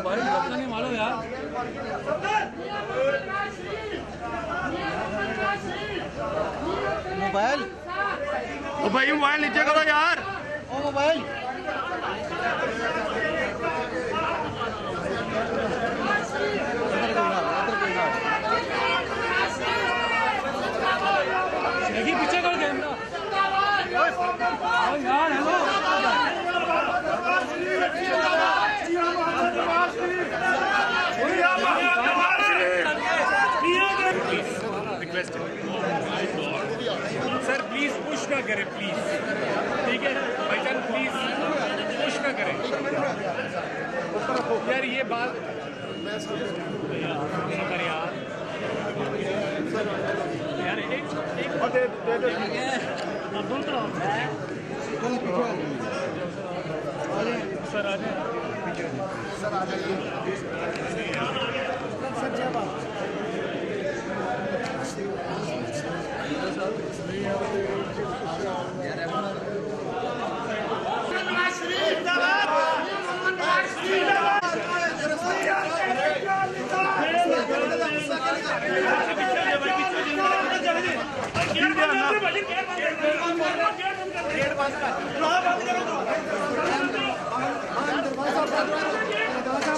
भाई लगता नहीं मारो यार। मोबाइल ओ भाई मोबाइल नीचे करो यार। ओ मोबाइल देखिए पीछे कर कैमरा। यार hello request sir please push ना करें प्लीज, ठीक है भाईजान प्लीज पुश ना करें यार। ये बात यार एक सर आ जाए सर आ जाइए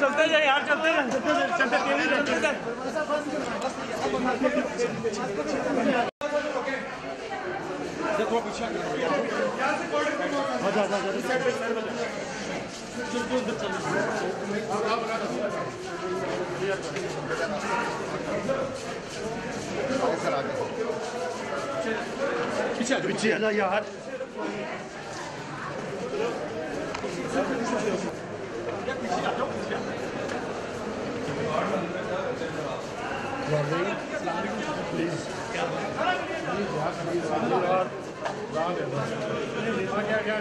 चलते जाए यार, चलते देखो पीछे पीछे यार। प्लीज